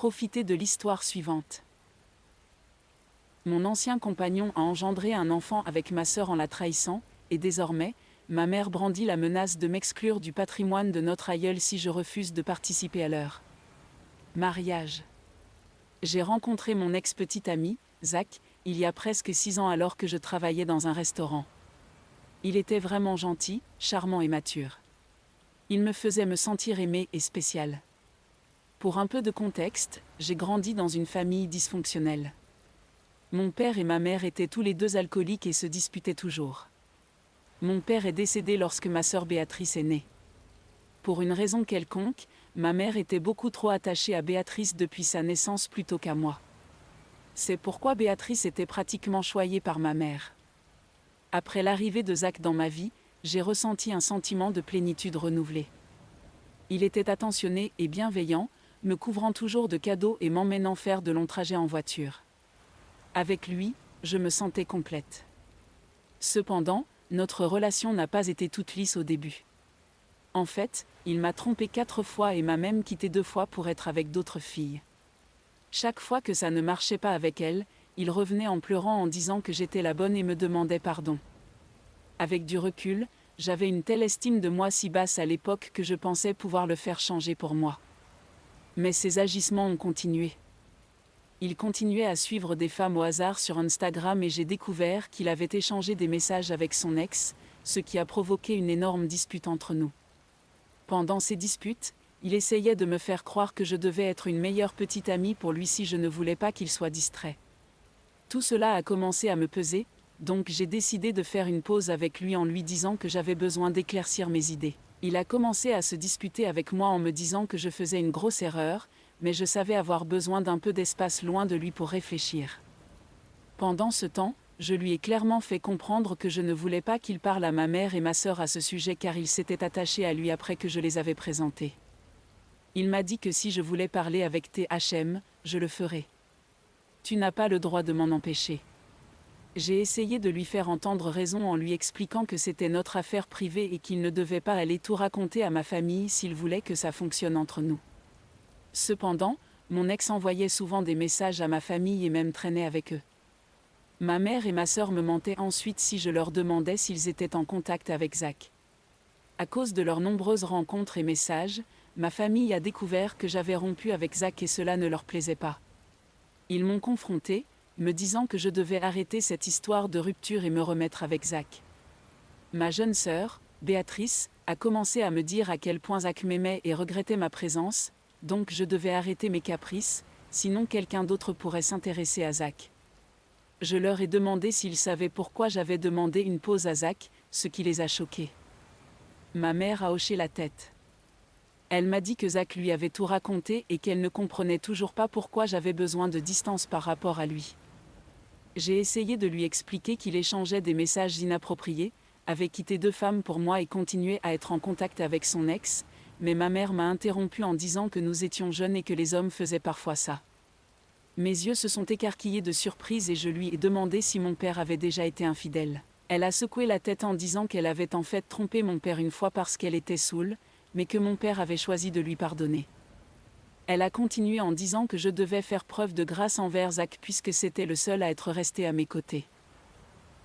Profitez de l'histoire suivante. Mon ancien compagnon a engendré un enfant avec ma sœur en la trahissant, et désormais, ma mère brandit la menace de m'exclure du patrimoine de notre aïeul si je refuse de participer à leur mariage. J'ai rencontré mon ex-petit ami, Zach, il y a presque 6 ans alors que je travaillais dans un restaurant. Il était vraiment gentil, charmant et mature. Il me faisait me sentir aimé et spécial. Pour un peu de contexte, j'ai grandi dans une famille dysfonctionnelle. Mon père et ma mère étaient tous les deux alcooliques et se disputaient toujours. Mon père est décédé lorsque ma sœur Béatrice est née. Pour une raison quelconque, ma mère était beaucoup trop attachée à Béatrice depuis sa naissance plutôt qu'à moi. C'est pourquoi Béatrice était pratiquement choyée par ma mère. Après l'arrivée de Zach dans ma vie, j'ai ressenti un sentiment de plénitude renouvelé. Il était attentionné et bienveillant, me couvrant toujours de cadeaux et m'emmenant faire de longs trajets en voiture. Avec lui, je me sentais complète. Cependant, notre relation n'a pas été toute lisse au début. En fait, il m'a trompée 4 fois et m'a même quitté 2 fois pour être avec d'autres filles. Chaque fois que ça ne marchait pas avec elle, il revenait en pleurant en disant que j'étais la bonne et me demandait pardon. Avec du recul, j'avais une telle estime de moi si basse à l'époque que je pensais pouvoir le faire changer pour moi. Mais ses agissements ont continué. Il continuait à suivre des femmes au hasard sur Instagram et j'ai découvert qu'il avait échangé des messages avec son ex, ce qui a provoqué une énorme dispute entre nous. Pendant ces disputes, il essayait de me faire croire que je devais être une meilleure petite amie pour lui si je ne voulais pas qu'il soit distrait. Tout cela a commencé à me peser, donc j'ai décidé de faire une pause avec lui en lui disant que j'avais besoin d'éclaircir mes idées. Il a commencé à se disputer avec moi en me disant que je faisais une grosse erreur, mais je savais avoir besoin d'un peu d'espace loin de lui pour réfléchir. Pendant ce temps, je lui ai clairement fait comprendre que je ne voulais pas qu'il parle à ma mère et ma sœur à ce sujet car il s'était attaché à lui après que je les avais présentés. Il m'a dit que si je voulais parler avec THM, je le ferais. Tu n'as pas le droit de m'en empêcher. J'ai essayé de lui faire entendre raison en lui expliquant que c'était notre affaire privée et qu'il ne devait pas aller tout raconter à ma famille s'il voulait que ça fonctionne entre nous. Cependant, mon ex envoyait souvent des messages à ma famille et même traînait avec eux. Ma mère et ma sœur me mentaient ensuite si je leur demandais s'ils étaient en contact avec Zach. À cause de leurs nombreuses rencontres et messages, ma famille a découvert que j'avais rompu avec Zach et cela ne leur plaisait pas. Ils m'ont confronté, me disant que je devais arrêter cette histoire de rupture et me remettre avec Zach. Ma jeune sœur, Béatrice, a commencé à me dire à quel point Zach m'aimait et regrettait ma présence, donc je devais arrêter mes caprices, sinon quelqu'un d'autre pourrait s'intéresser à Zach. Je leur ai demandé s'ils savaient pourquoi j'avais demandé une pause à Zach, ce qui les a choqués. Ma mère a hoché la tête. Elle m'a dit que Zach lui avait tout raconté et qu'elle ne comprenait toujours pas pourquoi j'avais besoin de distance par rapport à lui. J'ai essayé de lui expliquer qu'il échangeait des messages inappropriés, avait quitté 2 femmes pour moi et continuait à être en contact avec son ex, mais ma mère m'a interrompu en disant que nous étions jeunes et que les hommes faisaient parfois ça. Mes yeux se sont écarquillés de surprise et je lui ai demandé si mon père avait déjà été infidèle. Elle a secoué la tête en disant qu'elle avait en fait trompé mon père une fois parce qu'elle était saoule, mais que mon père avait choisi de lui pardonner. Elle a continué en disant que je devais faire preuve de grâce envers Zach puisque c'était le seul à être resté à mes côtés.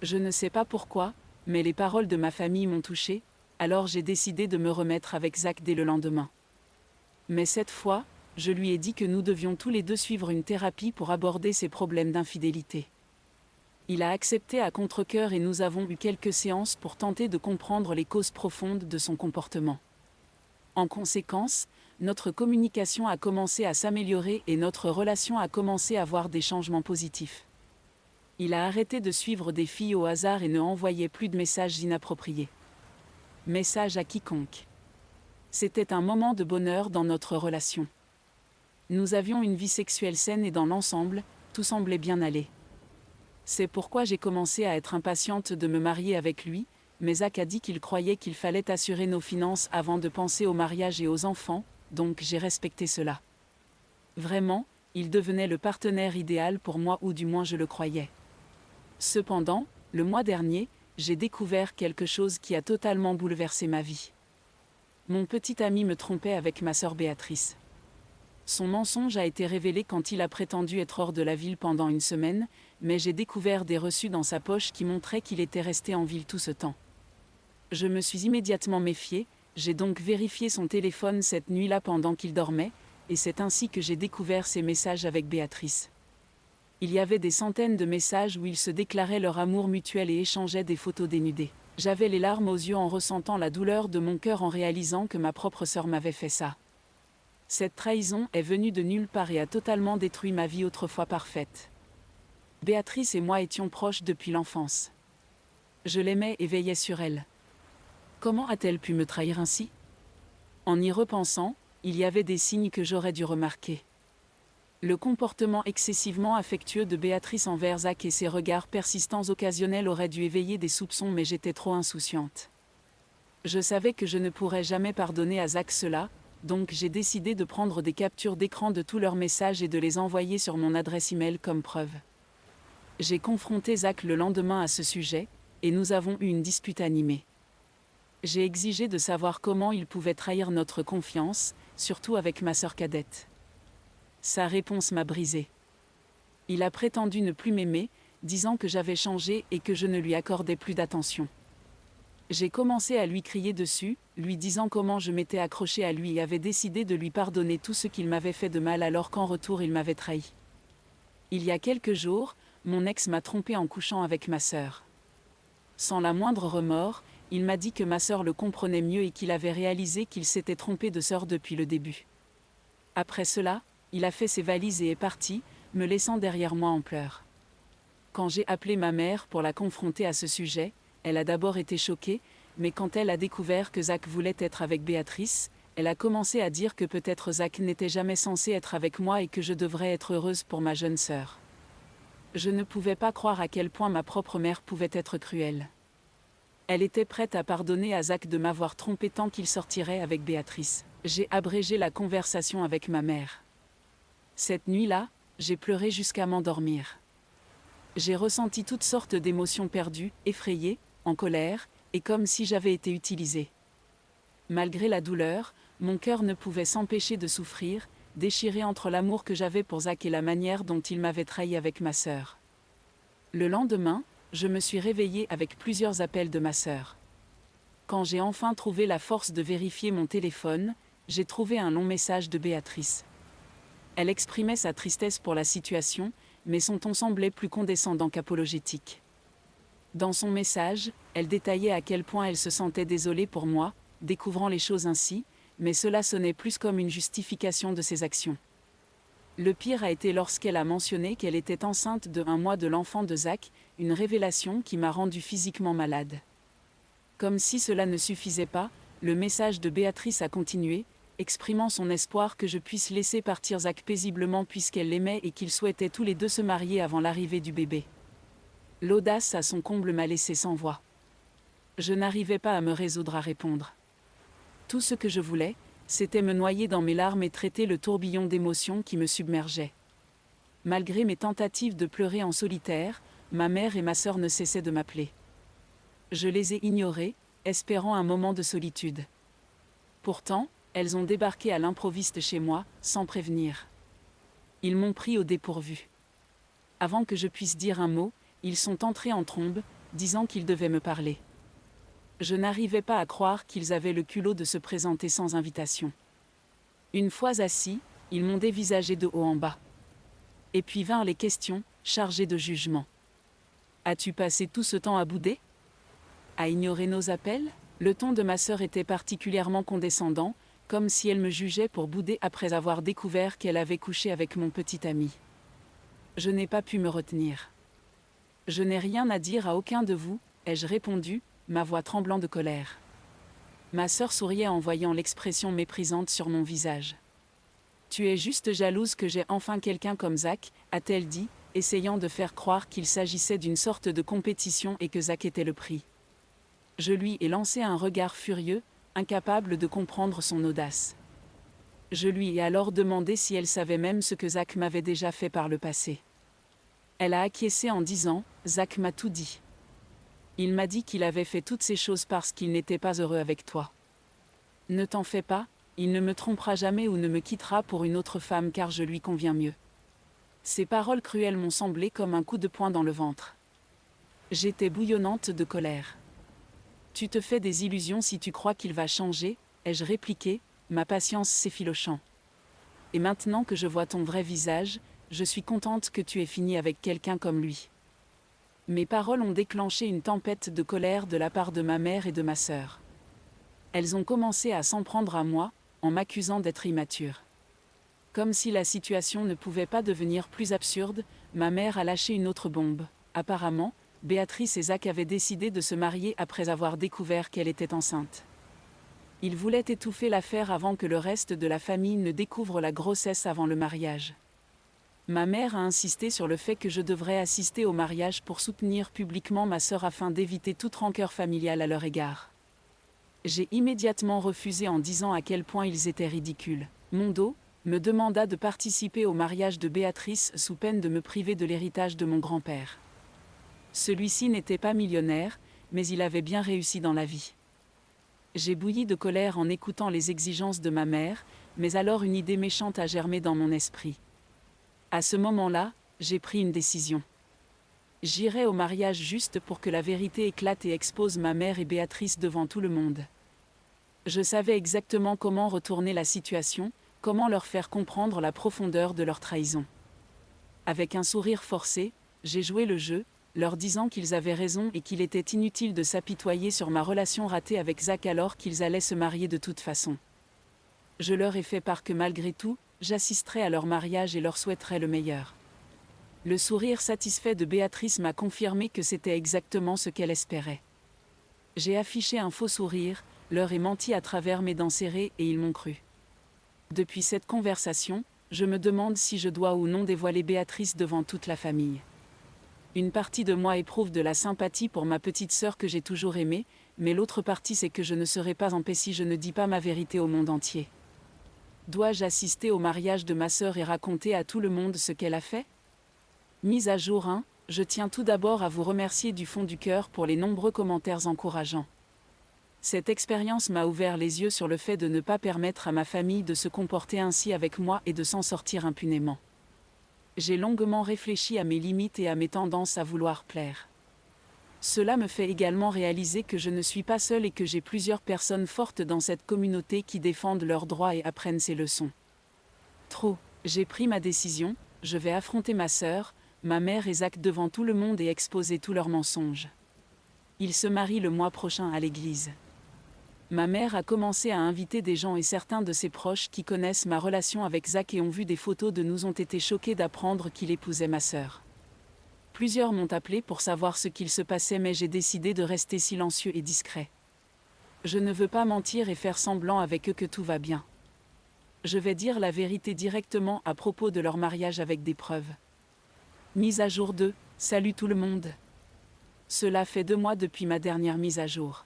Je ne sais pas pourquoi, mais les paroles de ma famille m'ont touchée, alors j'ai décidé de me remettre avec Zach dès le lendemain. Mais cette fois, je lui ai dit que nous devions tous les deux suivre une thérapie pour aborder ces problèmes d'infidélité. Il a accepté à contre-cœur et nous avons eu quelques séances pour tenter de comprendre les causes profondes de son comportement. En conséquence, notre communication a commencé à s'améliorer et notre relation a commencé à avoir des changements positifs. Il a arrêté de suivre des filles au hasard et ne envoyait plus de messages inappropriés. Message à quiconque. C'était un moment de bonheur dans notre relation. Nous avions une vie sexuelle saine et dans l'ensemble, tout semblait bien aller. C'est pourquoi j'ai commencé à être impatiente de me marier avec lui, mais Zach a dit qu'il croyait qu'il fallait assurer nos finances avant de penser au mariage et aux enfants, donc j'ai respecté cela. Vraiment, il devenait le partenaire idéal pour moi ou du moins je le croyais. Cependant, le mois dernier, j'ai découvert quelque chose qui a totalement bouleversé ma vie. Mon petit ami me trompait avec ma sœur Béatrice. Son mensonge a été révélé quand il a prétendu être hors de la ville pendant une semaine, mais j'ai découvert des reçus dans sa poche qui montraient qu'il était resté en ville tout ce temps. Je me suis immédiatement méfiée, j'ai donc vérifié son téléphone cette nuit-là pendant qu'il dormait, et c'est ainsi que j'ai découvert ses messages avec Béatrice. Il y avait des centaines de messages où ils se déclaraient leur amour mutuel et échangeaient des photos dénudées. J'avais les larmes aux yeux en ressentant la douleur de mon cœur en réalisant que ma propre sœur m'avait fait ça. Cette trahison est venue de nulle part et a totalement détruit ma vie autrefois parfaite. Béatrice et moi étions proches depuis l'enfance. Je l'aimais et veillais sur elle. Comment a-t-elle pu me trahir ainsi? En y repensant, il y avait des signes que j'aurais dû remarquer. Le comportement excessivement affectueux de Béatrice envers Zach et ses regards persistants occasionnels auraient dû éveiller des soupçons, mais j'étais trop insouciante. Je savais que je ne pourrais jamais pardonner à Zach cela, donc j'ai décidé de prendre des captures d'écran de tous leurs messages et de les envoyer sur mon adresse email comme preuve. J'ai confronté Zach le lendemain à ce sujet, et nous avons eu une dispute animée. J'ai exigé de savoir comment il pouvait trahir notre confiance, surtout avec ma sœur cadette. Sa réponse m'a brisée. Il a prétendu ne plus m'aimer, disant que j'avais changé et que je ne lui accordais plus d'attention. J'ai commencé à lui crier dessus, lui disant comment je m'étais accrochée à lui et avais décidé de lui pardonner tout ce qu'il m'avait fait de mal alors qu'en retour il m'avait trahi. Il y a quelques jours, mon ex m'a trompée en couchant avec ma sœur. Sans la moindre remords, il m'a dit que ma sœur le comprenait mieux et qu'il avait réalisé qu'il s'était trompé de sœur depuis le début. Après cela, il a fait ses valises et est parti, me laissant derrière moi en pleurs. Quand j'ai appelé ma mère pour la confronter à ce sujet, elle a d'abord été choquée, mais quand elle a découvert que Zach voulait être avec Béatrice, elle a commencé à dire que peut-être Zach n'était jamais censé être avec moi et que je devrais être heureuse pour ma jeune sœur. Je ne pouvais pas croire à quel point ma propre mère pouvait être cruelle. Elle était prête à pardonner à Zach de m'avoir trompée tant qu'il sortirait avec Béatrice. J'ai abrégé la conversation avec ma mère. Cette nuit-là, j'ai pleuré jusqu'à m'endormir. J'ai ressenti toutes sortes d'émotions perdues, effrayée, en colère, et comme si j'avais été utilisée. Malgré la douleur, mon cœur ne pouvait s'empêcher de souffrir, déchiré entre l'amour que j'avais pour Zach et la manière dont il m'avait trahi avec ma sœur. Le lendemain, je me suis réveillée avec plusieurs appels de ma sœur. Quand j'ai enfin trouvé la force de vérifier mon téléphone, j'ai trouvé un long message de Béatrice. Elle exprimait sa tristesse pour la situation, mais son ton semblait plus condescendant qu'apologétique. Dans son message, elle détaillait à quel point elle se sentait désolée pour moi, découvrant les choses ainsi, mais cela sonnait plus comme une justification de ses actions. Le pire a été lorsqu'elle a mentionné qu'elle était enceinte de 1 mois de l'enfant de Zach, une révélation qui m'a rendue physiquement malade. Comme si cela ne suffisait pas, le message de Béatrice a continué, exprimant son espoir que je puisse laisser partir Zach paisiblement puisqu'elle l'aimait et qu'ils souhaitaient tous les deux se marier avant l'arrivée du bébé. L'audace à son comble m'a laissé sans voix. Je n'arrivais pas à me résoudre à répondre. Tout ce que je voulais, c'était me noyer dans mes larmes et traiter le tourbillon d'émotions qui me submergeait. Malgré mes tentatives de pleurer en solitaire, ma mère et ma sœur ne cessaient de m'appeler. Je les ai ignorées, espérant un moment de solitude. Pourtant, elles ont débarqué à l'improviste chez moi, sans prévenir. Ils m'ont pris au dépourvu. Avant que je puisse dire un mot, ils sont entrés en trombe, disant qu'ils devaient me parler. Je n'arrivais pas à croire qu'ils avaient le culot de se présenter sans invitation. Une fois assis, ils m'ont dévisagé de haut en bas. Et puis vinrent les questions, chargées de jugement. As-tu passé tout ce temps à bouder? À ignorer nos appels? Le ton de ma sœur était particulièrement condescendant, comme si elle me jugeait pour bouder après avoir découvert qu'elle avait couché avec mon petit ami. Je n'ai pas pu me retenir. Je n'ai rien à dire à aucun de vous, ai-je répondu, ma voix tremblant de colère. Ma sœur souriait en voyant l'expression méprisante sur mon visage. Tu es juste jalouse que j'ai enfin quelqu'un comme Zach, a-t-elle dit, essayant de faire croire qu'il s'agissait d'une sorte de compétition et que Zach était le prix. Je lui ai lancé un regard furieux, incapable de comprendre son audace. Je lui ai alors demandé si elle savait même ce que Zach m'avait déjà fait par le passé. Elle a acquiescé en disant « Zach m'a tout dit. Il m'a dit qu'il avait fait toutes ces choses parce qu'il n'était pas heureux avec toi. Ne t'en fais pas, Il ne me trompera jamais ou ne me quittera pour une autre femme car je lui conviens mieux. » Ces paroles cruelles m'ont semblé comme un coup de poing dans le ventre. J'étais bouillonnante de colère. « Tu te fais des illusions si tu crois qu'il va changer, » ai-je répliqué, ma patience s'effilochant. « Et maintenant que je vois ton vrai visage, je suis contente que tu aies fini avec quelqu'un comme lui. » Mes paroles ont déclenché une tempête de colère de la part de ma mère et de ma sœur. Elles ont commencé à s'en prendre à moi, en m'accusant d'être immature. Comme si la situation ne pouvait pas devenir plus absurde, ma mère a lâché une autre bombe. Apparemment, Béatrice et Zach avaient décidé de se marier après avoir découvert qu'elle était enceinte. Ils voulaient étouffer l'affaire avant que le reste de la famille ne découvre la grossesse avant le mariage. Ma mère a insisté sur le fait que je devrais assister au mariage pour soutenir publiquement ma sœur afin d'éviter toute rancœur familiale à leur égard. J'ai immédiatement refusé en disant à quel point ils étaient ridicules. Mondo me demanda de participer au mariage de Béatrice sous peine de me priver de l'héritage de mon grand-père. Celui-ci n'était pas millionnaire, mais il avait bien réussi dans la vie. J'ai bouilli de colère en écoutant les exigences de ma mère, mais alors une idée méchante a germé dans mon esprit. À ce moment-là, j'ai pris une décision. J'irai au mariage juste pour que la vérité éclate et expose ma mère et Béatrice devant tout le monde. Je savais exactement comment retourner la situation, comment leur faire comprendre la profondeur de leur trahison. Avec un sourire forcé, j'ai joué le jeu, leur disant qu'ils avaient raison et qu'il était inutile de s'apitoyer sur ma relation ratée avec Zach alors qu'ils allaient se marier de toute façon. Je leur ai fait part que malgré tout, j'assisterais à leur mariage et leur souhaiterais le meilleur. Le sourire satisfait de Béatrice m'a confirmé que c'était exactement ce qu'elle espérait. J'ai affiché un faux sourire, leur ai menti à travers mes dents serrées et ils m'ont cru. Depuis cette conversation, je me demande si je dois ou non dévoiler Béatrice devant toute la famille. Une partie de moi éprouve de la sympathie pour ma petite sœur que j'ai toujours aimée, mais l'autre partie c'est que je ne serai pas en paix si je ne dis pas ma vérité au monde entier. Dois-je assister au mariage de ma sœur et raconter à tout le monde ce qu'elle a fait ? Mise à jour 1, je tiens tout d'abord à vous remercier du fond du cœur pour les nombreux commentaires encourageants. Cette expérience m'a ouvert les yeux sur le fait de ne pas permettre à ma famille de se comporter ainsi avec moi et de s'en sortir impunément. J'ai longuement réfléchi à mes limites et à mes tendances à vouloir plaire. Cela me fait également réaliser que je ne suis pas seule et que j'ai plusieurs personnes fortes dans cette communauté qui défendent leurs droits et apprennent ces leçons. J'ai pris ma décision, je vais affronter ma sœur, ma mère et Zach devant tout le monde et exposer tous leurs mensonges. Ils se marient le mois prochain à l'église. Ma mère a commencé à inviter des gens et certains de ses proches qui connaissent ma relation avec Zach et ont vu des photos de nous ont été choqués d'apprendre qu'il épousait ma sœur. Plusieurs m'ont appelé pour savoir ce qu'il se passait mais j'ai décidé de rester silencieux et discret. Je ne veux pas mentir et faire semblant avec eux que tout va bien. Je vais dire la vérité directement à propos de leur mariage avec des preuves. Mise à jour 2, salut tout le monde. Cela fait 2 mois depuis ma dernière mise à jour.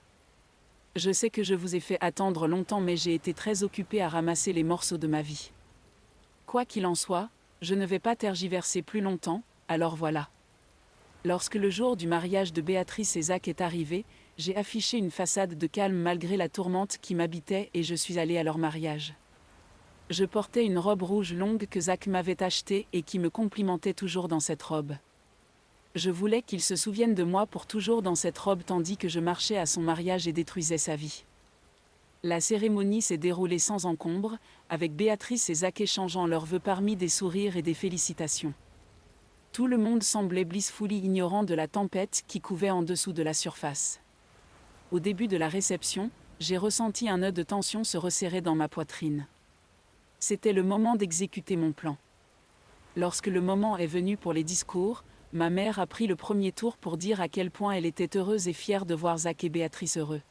Je sais que je vous ai fait attendre longtemps mais j'ai été très occupée à ramasser les morceaux de ma vie. Quoi qu'il en soit, je ne vais pas tergiverser plus longtemps, alors voilà. Lorsque le jour du mariage de Béatrice et Zach est arrivé, j'ai affiché une façade de calme malgré la tourmente qui m'habitait et je suis allée à leur mariage. Je portais une robe rouge longue que Zach m'avait achetée et qui me complimentait toujours dans cette robe. Je voulais qu'il se souvienne de moi pour toujours dans cette robe tandis que je marchais à son mariage et détruisais sa vie. La cérémonie s'est déroulée sans encombre, avec Béatrice et Zach échangeant leurs vœux parmi des sourires et des félicitations. Tout le monde semblait blissfully ignorant de la tempête qui couvait en dessous de la surface. Au début de la réception, j'ai ressenti un nœud de tension se resserrer dans ma poitrine. C'était le moment d'exécuter mon plan. Lorsque le moment est venu pour les discours, ma mère a pris le premier tour pour dire à quel point elle était heureuse et fière de voir Zach et Béatrice heureux.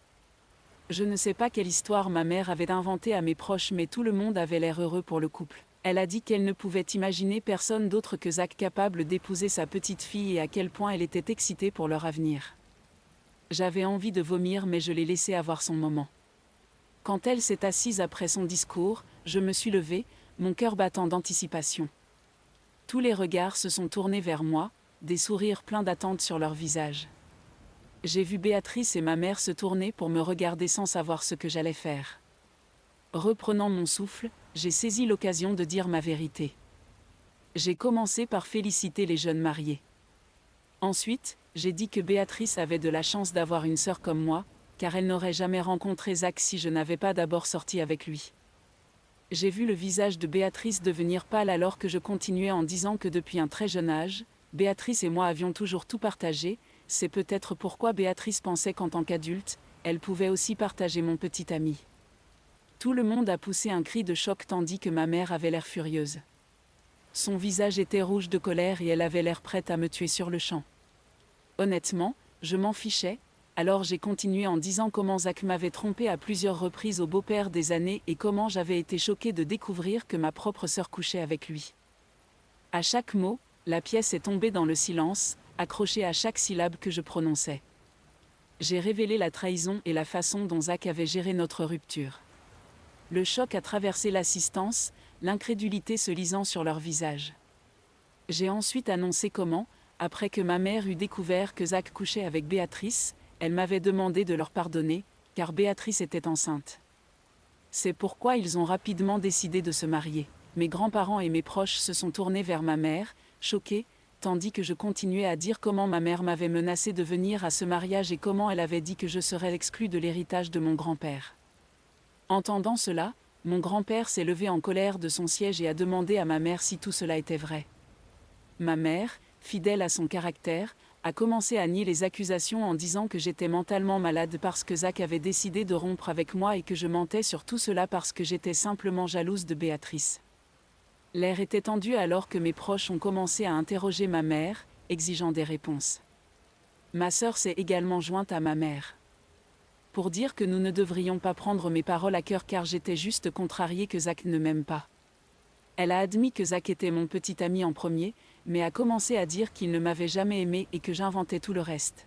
Je ne sais pas quelle histoire ma mère avait inventée à mes proches mais tout le monde avait l'air heureux pour le couple. Elle a dit qu'elle ne pouvait imaginer personne d'autre que Zach capable d'épouser sa petite fille et à quel point elle était excitée pour leur avenir. J'avais envie de vomir mais je l'ai laissé avoir son moment. Quand elle s'est assise après son discours, je me suis levée, mon cœur battant d'anticipation. Tous les regards se sont tournés vers moi, des sourires pleins d'attente sur leurs visages. J'ai vu Béatrice et ma mère se tourner pour me regarder sans savoir ce que j'allais faire. Reprenant mon souffle, j'ai saisi l'occasion de dire ma vérité. J'ai commencé par féliciter les jeunes mariés. Ensuite, j'ai dit que Béatrice avait de la chance d'avoir une sœur comme moi, car elle n'aurait jamais rencontré Zach si je n'avais pas d'abord sorti avec lui. J'ai vu le visage de Béatrice devenir pâle alors que je continuais en disant que depuis un très jeune âge, Béatrice et moi avions toujours tout partagé. C'est peut-être pourquoi Béatrice pensait qu'en tant qu'adulte, elle pouvait aussi partager mon petit ami. Tout le monde a poussé un cri de choc tandis que ma mère avait l'air furieuse. Son visage était rouge de colère et elle avait l'air prête à me tuer sur le champ. Honnêtement, je m'en fichais, alors j'ai continué en disant comment Zach m'avait trompé à plusieurs reprises au beau-père des années et comment j'avais été choquée de découvrir que ma propre sœur couchait avec lui. À chaque mot, la pièce est tombée dans le silence, accrochée à chaque syllabe que je prononçais. J'ai révélé la trahison et la façon dont Zach avait géré notre rupture. Le choc a traversé l'assistance, l'incrédulité se lisant sur leur visage. J'ai ensuite annoncé comment, après que ma mère eut découvert que Zach couchait avec Béatrice, elle m'avait demandé de leur pardonner, car Béatrice était enceinte. C'est pourquoi ils ont rapidement décidé de se marier. Mes grands-parents et mes proches se sont tournés vers ma mère, choqués, tandis que je continuais à dire comment ma mère m'avait menacé de venir à ce mariage et comment elle avait dit que je serais exclue de l'héritage de mon grand-père. Entendant cela, mon grand-père s'est levé en colère de son siège et a demandé à ma mère si tout cela était vrai. Ma mère, fidèle à son caractère, a commencé à nier les accusations en disant que j'étais mentalement malade parce que Zach avait décidé de rompre avec moi et que je mentais sur tout cela parce que j'étais simplement jalouse de Béatrice. L'air était tendu alors que mes proches ont commencé à interroger ma mère, exigeant des réponses. Ma sœur s'est également jointe à ma mère. Pour dire que nous ne devrions pas prendre mes paroles à cœur car j'étais juste contrariée que Zach ne m'aime pas. Elle a admis que Zach était mon petit ami en premier, mais a commencé à dire qu'il ne m'avait jamais aimé et que j'inventais tout le reste.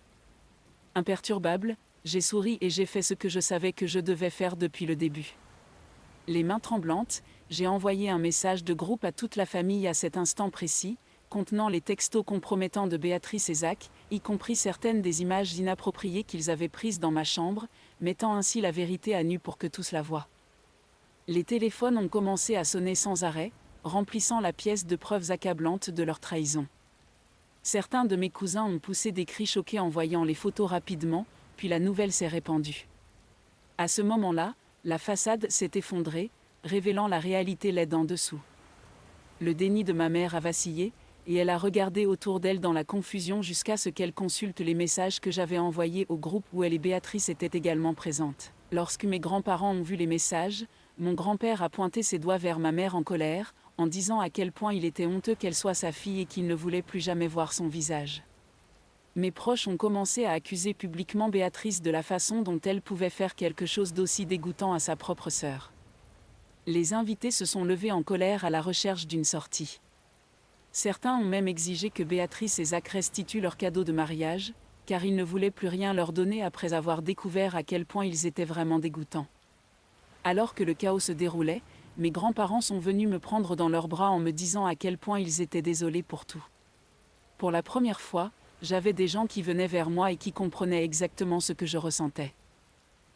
Imperturbable, j'ai souri et j'ai fait ce que je savais que je devais faire depuis le début. Les mains tremblantes, j'ai envoyé un message de groupe à toute la famille à cet instant précis, contenant les textos compromettants de Béatrice et Zach, y compris certaines des images inappropriées qu'ils avaient prises dans ma chambre, mettant ainsi la vérité à nu pour que tous la voient. Les téléphones ont commencé à sonner sans arrêt, remplissant la pièce de preuves accablantes de leur trahison. Certains de mes cousins ont poussé des cris choqués en voyant les photos rapidement, puis la nouvelle s'est répandue. À ce moment-là, la façade s'est effondrée, révélant la réalité laide en dessous. Le déni de ma mère a vacillé, et elle a regardé autour d'elle dans la confusion jusqu'à ce qu'elle consulte les messages que j'avais envoyés au groupe où elle et Béatrice étaient également présentes. Lorsque mes grands-parents ont vu les messages, mon grand-père a pointé ses doigts vers ma mère en colère, en disant à quel point il était honteux qu'elle soit sa fille et qu'il ne voulait plus jamais voir son visage. Mes proches ont commencé à accuser publiquement Béatrice de la façon dont elle pouvait faire quelque chose d'aussi dégoûtant à sa propre sœur. Les invités se sont levés en colère à la recherche d'une sortie. Certains ont même exigé que Béatrice et Zach restituent leur cadeau de mariage, car ils ne voulaient plus rien leur donner après avoir découvert à quel point ils étaient vraiment dégoûtants. Alors que le chaos se déroulait, mes grands-parents sont venus me prendre dans leurs bras en me disant à quel point ils étaient désolés pour tout. Pour la première fois, j'avais des gens qui venaient vers moi et qui comprenaient exactement ce que je ressentais.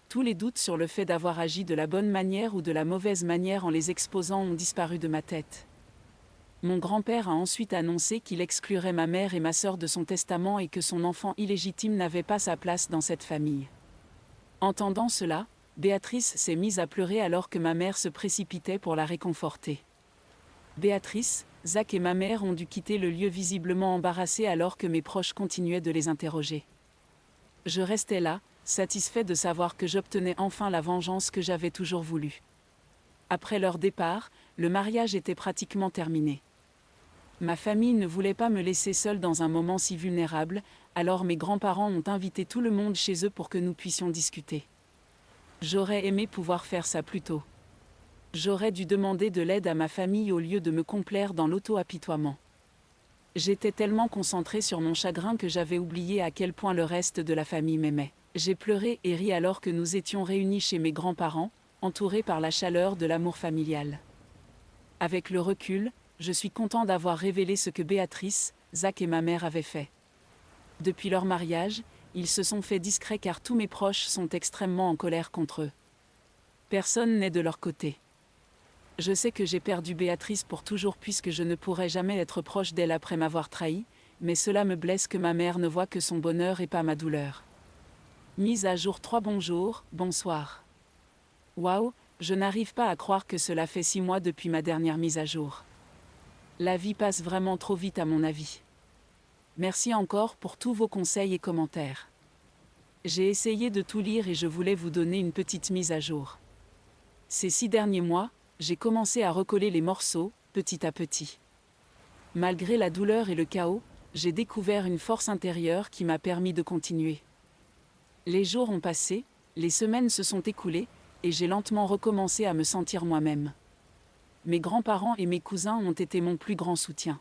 Tous les doutes sur le fait d'avoir agi de la bonne manière ou de la mauvaise manière en les exposant ont disparu de ma tête. Mon grand-père a ensuite annoncé qu'il exclurait ma mère et ma sœur de son testament et que son enfant illégitime n'avait pas sa place dans cette famille. Entendant cela, Béatrice s'est mise à pleurer alors que ma mère se précipitait pour la réconforter. Béatrice, Zach et ma mère ont dû quitter le lieu visiblement embarrassés alors que mes proches continuaient de les interroger. Je restais là, satisfait de savoir que j'obtenais enfin la vengeance que j'avais toujours voulu. Après leur départ, le mariage était pratiquement terminé. Ma famille ne voulait pas me laisser seule dans un moment si vulnérable, alors mes grands-parents ont invité tout le monde chez eux pour que nous puissions discuter. J'aurais aimé pouvoir faire ça plus tôt. J'aurais dû demander de l'aide à ma famille au lieu de me complaire dans l'auto-apitoiement. J'étais tellement concentrée sur mon chagrin que j'avais oublié à quel point le reste de la famille m'aimait. J'ai pleuré et ri alors que nous étions réunis chez mes grands-parents, entourés par la chaleur de l'amour familial. Avec le recul, je suis content d'avoir révélé ce que Béatrice, Zach et ma mère avaient fait. Depuis leur mariage, ils se sont fait discrets car tous mes proches sont extrêmement en colère contre eux. Personne n'est de leur côté. Je sais que j'ai perdu Béatrice pour toujours puisque je ne pourrai jamais être proche d'elle après m'avoir trahi, mais cela me blesse que ma mère ne voie que son bonheur et pas ma douleur. Mise à jour 3. Bonjour, bonsoir. Waouh, je n'arrive pas à croire que cela fait 6 mois depuis ma dernière mise à jour. La vie passe vraiment trop vite à mon avis. Merci encore pour tous vos conseils et commentaires. J'ai essayé de tout lire et je voulais vous donner une petite mise à jour. Ces 6 derniers mois, j'ai commencé à recoller les morceaux, petit à petit. Malgré la douleur et le chaos, j'ai découvert une force intérieure qui m'a permis de continuer. Les jours ont passé, les semaines se sont écoulées, et j'ai lentement recommencé à me sentir moi-même. Mes grands-parents et mes cousins ont été mon plus grand soutien.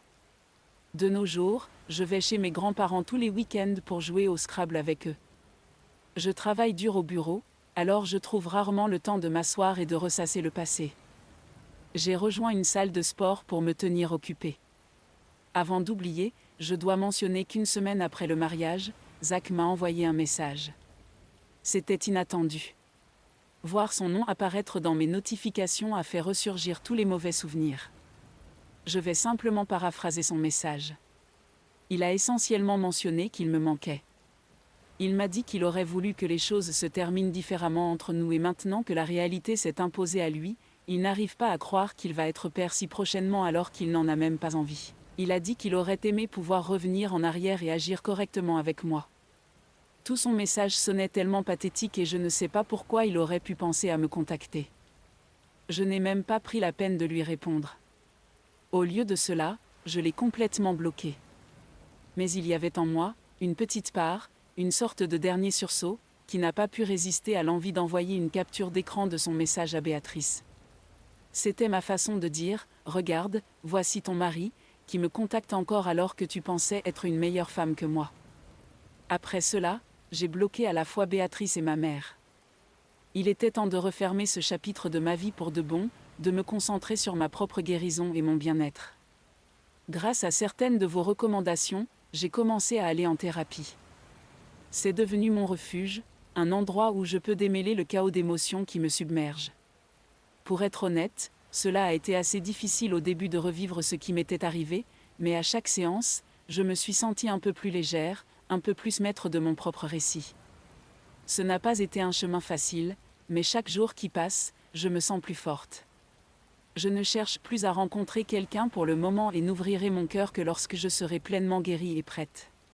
De nos jours, je vais chez mes grands-parents tous les week-ends pour jouer au Scrabble avec eux. Je travaille dur au bureau, alors je trouve rarement le temps de m'asseoir et de ressasser le passé. J'ai rejoint une salle de sport pour me tenir occupée. Avant d'oublier, je dois mentionner qu'une semaine après le mariage, Zach m'a envoyé un message. C'était inattendu. Voir son nom apparaître dans mes notifications a fait ressurgir tous les mauvais souvenirs. Je vais simplement paraphraser son message. Il a essentiellement mentionné qu'il me manquait. Il m'a dit qu'il aurait voulu que les choses se terminent différemment entre nous et maintenant que la réalité s'est imposée à lui, il n'arrive pas à croire qu'il va être père si prochainement alors qu'il n'en a même pas envie. Il a dit qu'il aurait aimé pouvoir revenir en arrière et agir correctement avec moi. Tout son message sonnait tellement pathétique et je ne sais pas pourquoi il aurait pu penser à me contacter. Je n'ai même pas pris la peine de lui répondre. Au lieu de cela, je l'ai complètement bloqué. Mais il y avait en moi, une petite part, une sorte de dernier sursaut, qui n'a pas pu résister à l'envie d'envoyer une capture d'écran de son message à Béatrice. C'était ma façon de dire, regarde, voici ton mari, qui me contacte encore alors que tu pensais être une meilleure femme que moi. Après cela, j'ai bloqué à la fois Béatrice et ma mère. Il était temps de refermer ce chapitre de ma vie pour de bon, de me concentrer sur ma propre guérison et mon bien-être. Grâce à certaines de vos recommandations, j'ai commencé à aller en thérapie. C'est devenu mon refuge, un endroit où je peux démêler le chaos d'émotions qui me submerge. Pour être honnête, cela a été assez difficile au début de revivre ce qui m'était arrivé, mais à chaque séance, je me suis sentie un peu plus légère, un peu plus maître de mon propre récit. Ce n'a pas été un chemin facile, mais chaque jour qui passe, je me sens plus forte. Je ne cherche plus à rencontrer quelqu'un pour le moment et n'ouvrirai mon cœur que lorsque je serai pleinement guérie et prête.